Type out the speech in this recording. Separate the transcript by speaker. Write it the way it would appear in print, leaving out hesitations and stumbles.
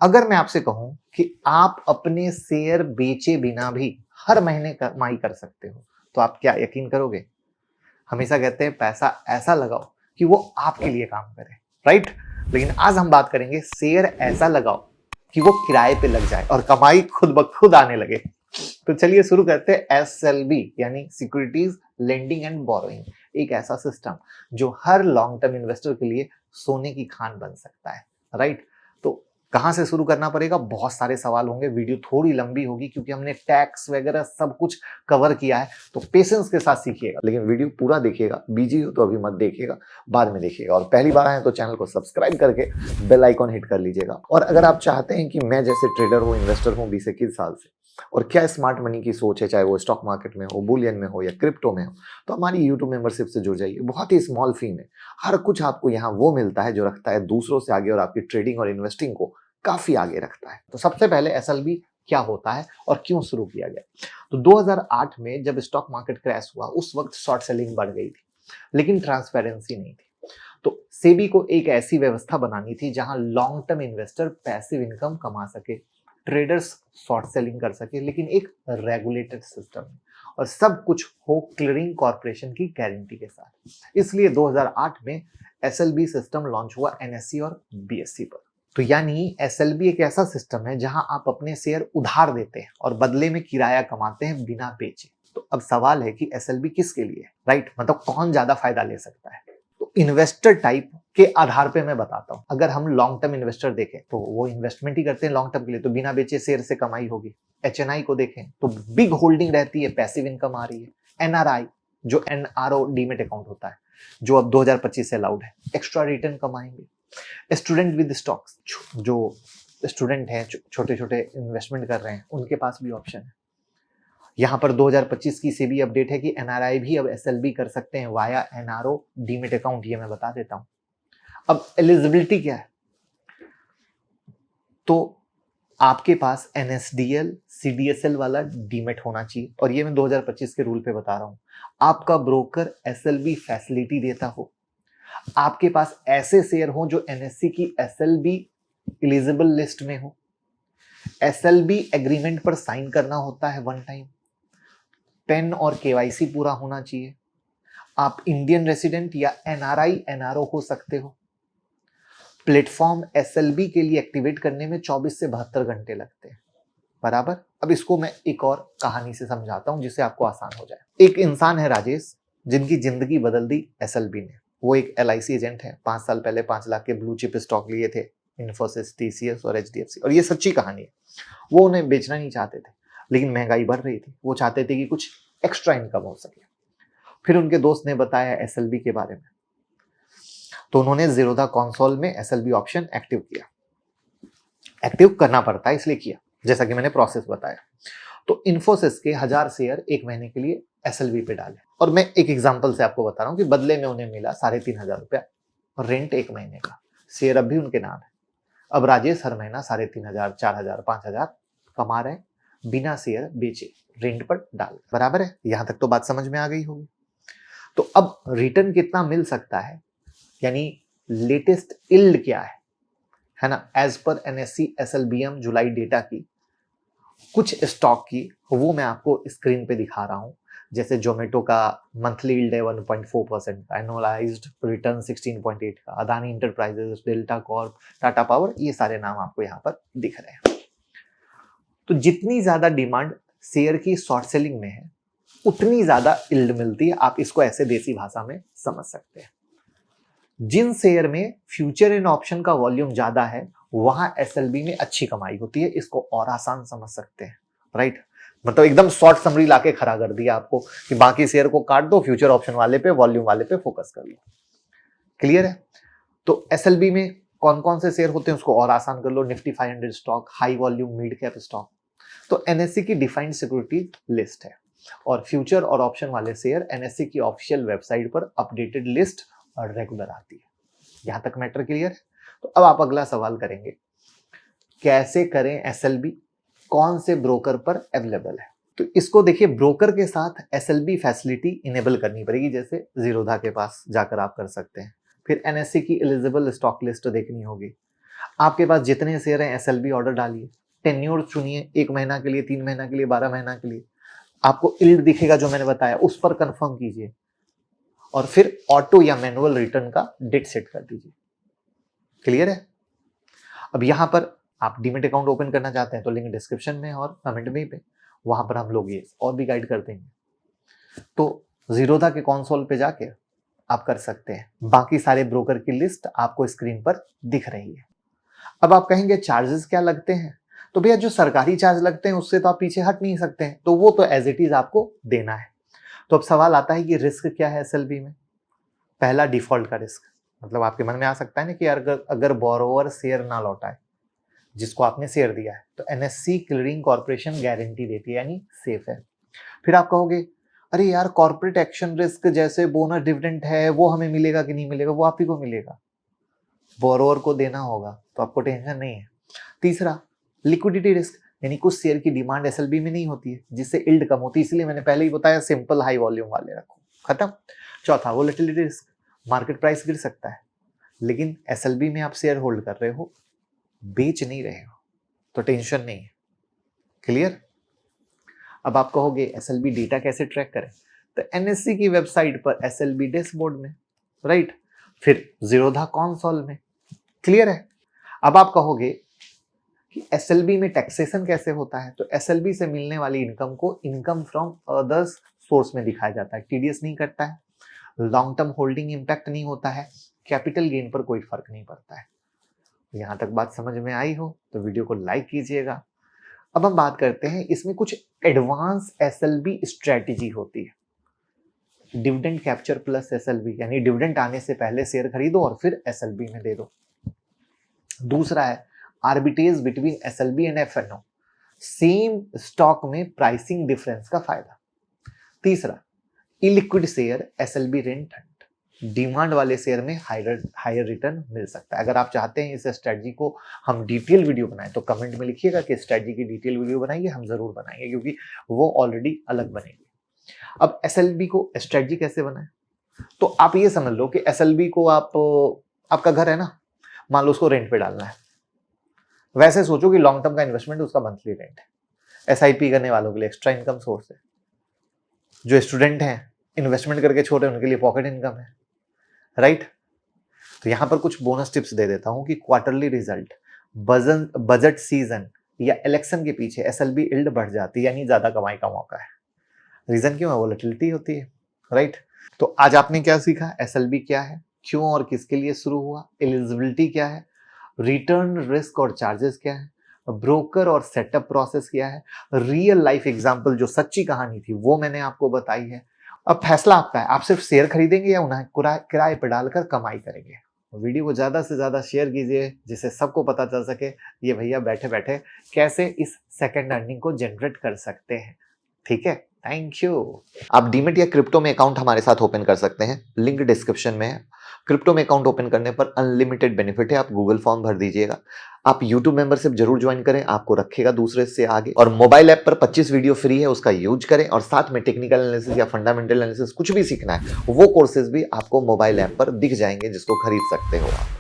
Speaker 1: अगर मैं आपसे कहूं कि आप अपने शेयर बेचे बिना भी हर महीने कमाई कर सकते हो, तो आप क्या यकीन करोगे? हमेशा कहते हैं पैसा ऐसा लगाओ कि वो आपके लिए काम करे, राइट? लेकिन आज हम बात करेंगे शेयर ऐसा लगाओ कि वो किराए पे लग जाए और कमाई खुद ब खुद आने लगे। तो चलिए शुरू करते हैं। एसएलबी यानी सिक्योरिटीज लेंडिंग एंड बोरोइंग, एक ऐसा सिस्टम जो हर लॉन्ग टर्म इन्वेस्टर के लिए सोने की खान बन सकता है, राइट? तो कहां से शुरू करना पड़ेगा? बहुत सारे सवाल होंगे, वीडियो थोड़ी लंबी होगी क्योंकि हमने टैक्स वगैरह सब कुछ कवर किया है, तो पेशेंस के साथ सीखिएगा, लेकिन वीडियो पूरा देखिएगा। बिजी हो तो अभी मत देखिएगा, बाद में देखिएगा। और पहली बार आए तो चैनल को सब्सक्राइब करके बेल आइकॉन हिट कर लीजिएगा। और अगर आप चाहते हैं कि मैं जैसे ट्रेडर हूँ, इन्वेस्टर हूँ 20-21 साल से, और क्या स्मार्ट मनी की सोच है, चाहे वो स्टॉक मार्केट में हो, बुलियन में हो या क्रिप्टो में हो, तो हमारी यूट्यूब मेंबरशिप से जुड़ जाइए। बहुत ही स्मॉल फी में हर कुछ आपको यहाँ वो मिलता है जो रखता है दूसरों से आगे और आपकी ट्रेडिंग और इन्वेस्टिंग को काफी आगे रखता है। तो सबसे पहले एसएलबी क्या होता है और क्यों शुरू किया गया? तो 2008 में जब स्टॉक मार्केट क्रैश हुआ, उस वक्त शॉर्ट सेलिंग बढ़ गई थी, लेकिन ट्रांसपेरेंसी नहीं थी। तो सेबी को एक ऐसी व्यवस्था बनानी थी जहां long term investor passive income कमा सके, ट्रेडर्स शॉर्ट सेलिंग कर सके, लेकिन एक रेगुलेटेड सिस्टम और सब कुछ हो क्लियरिंग कॉर्पोरेशन की गारंटी के साथ। इसलिए 2008 में एसएलबी सिस्टम लॉन्च हुआ एनएससी और बीएससी पर। तो यानी एसएलबी एक ऐसा सिस्टम है जहां आप अपने शेयर उधार देते हैं और बदले में किराया कमाते हैं बिना बेचे। तो अब सवाल है कि एसएलबी किसके लिए है, राइट? मतलब कौन ज्यादा फायदा ले सकता है? तो इन्वेस्टर टाइप के आधार पे मैं बताता हूं। अगर हम लॉन्ग टर्म इन्वेस्टर देखें तो वो इन्वेस्टमेंट ही करते हैं लॉन्ग टर्म के लिए, तो बिना बेचे शेयर से कमाई होगी। एचएनआई को देखें तो बिग होल्डिंग रहती है, पैसिव इनकम आ रही है। एनआरआई जो एनआरओ डीमेट अकाउंट होता है, जो अब 2025 से अलाउड है, एक्स्ट्रा रिटर्न कमाएंगे। स्टूडेंट विद स्टॉक्स, जो स्टूडेंट हैं, छोटे छोटे इन्वेस्टमेंट कर रहे हैं, उनके पास भी ऑप्शन है। यहाँ पर 2025 की सेबी अपडेट है कि एनआरआई भी अब एसएलबी कर सकते हैं वाया एनआरओ डीमेट अकाउंट, ये मैं बता देता हूं। अब एलिजिबिलिटी क्या है? तो आपके पास एनएसडीएल सीडीएसएल वाला डीमेट होना चाहिए, और ये मैं 2025 के रूल पे बता रहा हूं। आपका ब्रोकर एसएलबी फैसिलिटी देता हो, आपके पास ऐसे शेयर हो जो एनएससी की एसएलबी एलिजिबल लिस्ट में हो, एसएलबी एग्रीमेंट पर साइन करना होता है वन टाइम, पेन और केवाईसी पूरा होना चाहिए, आप इंडियन रेसिडेंट या एनआरआई एनआरओ हो सकते हो। प्लेटफॉर्म एसएलबी के लिए एक्टिवेट करने में 24 से 72 घंटे लगते हैं, बराबर। अब इसको मैं एक और कहानी से समझाता हूं जिससे आपको आसान हो जाए। एक इंसान है राजेश, जिनकी जिंदगी बदल दी एसएलबी ने। वो एक एलआईसी एजेंट है, 5 साल पहले 5 लाख के ब्लू चिप स्टॉक लिए थे, इन्फोसिस, टीसीएस और एचडीएफसी, और ये सच्ची कहानी है। वो उन्हें बेचना नहीं चाहते थे, लेकिन महंगाई बढ़ रही थी, वो चाहते थे कि कुछ एक्स्ट्रा इनकम हो सके। फिर उनके दोस्त ने बताया एसएलबी के बारे में, तो उन्होंने जीरोधा कंसोल में एसएलबी ऑप्शन एक्टिव किया। एक्टिव करना पड़ता है इसलिए किया, जैसा कि मैंने प्रोसेस बताया। तो इन्फोसिस के 1000 शेयर एक महीने के लिए एसएलबी पे डाले, और मैं एक एग्जांपल से आपको बता रहा हूं कि बदले में उन्हें मिला 3500 रुपया और रेंट एक महीने का। शेयर अब भी उनके नाम है। अब राजेश हर महीना 3500, 4000, 5000 कमा रहे हैं बिना शेयर बेचे, रेंट पर डाल। बराबर है? यहां तक तो बात समझ में आ गई होगी। तो अब रिटर्न कितना मिल सकता है, यानी लेटेस्ट इल्ड क्या है ना, एज पर एनएससी एसएलबीएम जुलाई डेटा की कुछ स्टॉक की, वो मैं आपको स्क्रीन पे दिखा रहा हूं। जैसे जोमेटो का मंथली यील्ड है 1.4% का, एनुअलाइज्ड रिटर्न 16.8 का, Adani enterprises, delta Corp, Tata power, ये सारे नाम आपको यहाँ पर दिख रहे हैं। तो जितनी ज्यादा डिमांड शेयर की शॉर्ट सेलिंग में है, उतनी ज्यादा यील्ड मिलती है। आप इसको ऐसे देसी भाषा में समझ सकते हैं। जिन शेयर में फ्यूचर एंड ऑप्शन का वॉल्यूम ज्यादा है, वहां एसएलबी में अच्छी कमाई होती है। इसको और आसान समझ सकते हैं, राइट? मतलब एकदम शॉर्ट समरी लाके खड़ा कर दिया आपको कि बाकी शेयर को काट दो, फ्यूचर ऑप्शन वाले पे, वॉल्यूम वाले पे फोकस कर लो। क्लियर है? तो एसएलबी में कौन कौन से शेयर होते हैं उसको और आसान कर लो। Nifty 500 stock, high volume mid cap stock. तो एनएससी की डिफाइंड सिक्योरिटी लिस्ट है, और फ्यूचर और ऑप्शन वाले शेयर एनएससी की ऑफिशियल वेबसाइट पर अपडेटेड लिस्ट और रेगुलर आती है। यहां तक मैटर क्लियर है? तो अब आप अगला सवाल करेंगे, कैसे करें एसएलबी, कौन से ब्रोकर पर अवेलेबल है? तो इसको देखिए, ब्रोकर के साथ एसएलबी फैसिलिटी इनेबल करनी पड़ेगी। जैसे जीरोधा के पास जाकर आप कर सकते हैं। फिर एनएससी की एलिजिबल स्टॉक लिस्ट देखनी होगी, आपके पास जितने शेयर हैं एसएलबी ऑर्डर डालिए, टेन्योर चुनिए, 1 महीना के लिए, 3 महीना के लिए, 12 महीना के लिए, आपको यील्ड दिखेगा जो मैंने बताया, उस पर कंफर्म कीजिए और फिर ऑटो या मैनुअल रिटर्न का डेट सेट कर दीजिए। क्लियर है? अब यहां पर आप डीमेट अकाउंट ओपन करना चाहते हैं तो लिंक डिस्क्रिप्शन में और कमेंट में पे, वहां पर हम लोग ये और भी गाइड कर देंगे। तो जीरोधा के कंसोल पे जाके आप कर सकते हैं। बाकी सारे ब्रोकर की लिस्ट आपको स्क्रीन पर दिख रही है। अब आप कहेंगे चार्जेस क्या लगते हैं? तो भैया जो सरकारी चार्ज लगते हैं उससे तो आप पीछे हट नहीं सकते हैं, तो वो तो एज इट इज आपको देना है। तो अब सवाल आता है कि रिस्क क्या है एसएलबी में? पहला डिफॉल्ट का रिस्क, मतलब आपके मन में आ सकता है ना कि अगर बोरोवर शेयर ना लौटाए जिसको आपने शेयर दिया है, तो एनएससी क्लियरिंग कॉर्पोरेशन गारंटी देती है, यानी सेफ है। फिर आप कहोगे अरे यार कॉर्पोरेट एक्शन रिस्क जैसे बोनस डिविडेंड है वो हमें मिलेगा कि नहीं मिलेगा? वो आप ही को मिलेगा, बोरोवर को देना होगा, तो आपको टेंशन नहीं है। तीसरा लिक्विडिटी रिस्क, यानी कुछ शेयर की डिमांड एसएलबी में नहीं होती है जिससे यील्ड कम होती है, इसलिए मैंने पहले ही बताया सिंपल हाई वॉल्यूम वाले रखो, खत्म। चौथा वोलेटिलिटी रिस्क, मार्केट प्राइस गिर सकता है लेकिन एसएलबी में आप शेयर होल्ड कर रहे हो, बेच नहीं रहे हो, तो टेंशन नहीं है। क्लियर? अब आप कहोगे एसएलबी डेटा कैसे ट्रैक करें? तो एनएससी की वेबसाइट पर एसएलबी डैशबोर्ड में, राइट, फिर जीरोधा कंसोल में। क्लियर है? अब आप कहोगे कि एसएलबी में टैक्सेशन कैसे होता है? तो एसएलबी से मिलने वाली इनकम को इनकम फ्रॉम अदर्स सोर्स में दिखाया जाता है, टीडीएस नहीं कटता है, लॉन्ग टर्म होल्डिंग इंपैक्ट नहीं होता है, कैपिटल गेन पर कोई फर्क नहीं पड़ता है। यहां तक बात समझ में आई हो तो वीडियो को लाइक कीजिएगा। अब हम बात करते हैं, इसमें कुछ एडवांस एसएलबी स्ट्रेटेजी होती है। डिविडेंड कैप्चर प्लस एसएलबी, यानी डिविडेंड आने से पहले शेयर खरीदो और फिर एसएलबी में दे दो। दूसरा है arbitrage between SLB and F and O, same stock में प्राइसिंग डिफरेंस का फायदा। तीसरा illiquid share SLB rent fund, demand वाले शेयर में हायर रिटर्न मिल सकता है। अगर आप चाहते हैं इस स्ट्रेटजी को हम डिटेल वीडियो बनाएं तो कमेंट में लिखिएगा कि स्ट्रेटजी की डिटेल वीडियो बनाइए, हम जरूर बनाएंगे क्योंकि वो ऑलरेडी अलग बनेगी। अब एसएलबी को स्ट्रेटजी कैसे बनाएं? तो आप ये समझ लो कि एसएलबी को आपका घर है ना, मान लो उसको रेंट पे डालना है, वैसे सोचो कि लॉन्ग टर्म का इन्वेस्टमेंट उसका मंथली रेंट है। एसआईपी करने वालों के लिए एक्स्ट्रा इनकम सोर्स है, जो स्टूडेंट हैं इन्वेस्टमेंट करके छोड़ रहे हैं उनके लिए पॉकेट इनकम है, राइट। तो यहां पर कुछ बोनस टिप्स दे देता हूं कि क्वार्टरली रिजल्ट, बजट सीजन या इलेक्शन के पीछे एसएलबी यील्ड बढ़ जाती है, यानी ज्यादा कमाई का मौका है। रीजन क्यों है? वोलेटिलिटी होती है, राइट। तो आज आपने क्या सीखा? एसएलबी क्या है, क्यों और किसके लिए शुरू हुआ, एलिजिबिलिटी क्या है, रिटर्न रिस्क और चार्जेस क्या है, ब्रोकर और सेटअप प्रोसेस क्या है, रियल लाइफ एग्जांपल जो सच्ची कहानी थी वो मैंने आपको बताई है। अब फैसला आपका है, आप सिर्फ शेयर खरीदेंगे या उन्हें किराए पर डालकर कमाई करेंगे। वीडियो को ज्यादा से ज्यादा शेयर कीजिए जिससे सबको पता चल सके ये भैया बैठे बैठे कैसे इस सेकंड अर्निंग को जनरेट कर सकते हैं। ठीक है, थैंक यू। आप डीमेट या क्रिप्टो में अकाउंट हमारे साथ ओपन कर सकते हैं, लिंक डिस्क्रिप्शन में है। क्रिप्टो में अकाउंट ओपन करने पर अनलिमिटेड बेनिफिट है, आप गूगल फॉर्म भर दीजिएगा। आप यूट्यूब मेंबरशिप जरूर ज्वाइन करें, आपको रखेगा दूसरे से आगे। और मोबाइल ऐप पर 25 वीडियो फ्री है, उसका यूज करें। और साथ में टेक्निकल एनालिसिस या फंडामेंटल एनालिसिस कुछ भी सीखना है वो कोर्सेज भी आपको मोबाइल ऐप पर दिख जाएंगे जिसको खरीद सकते हो आप।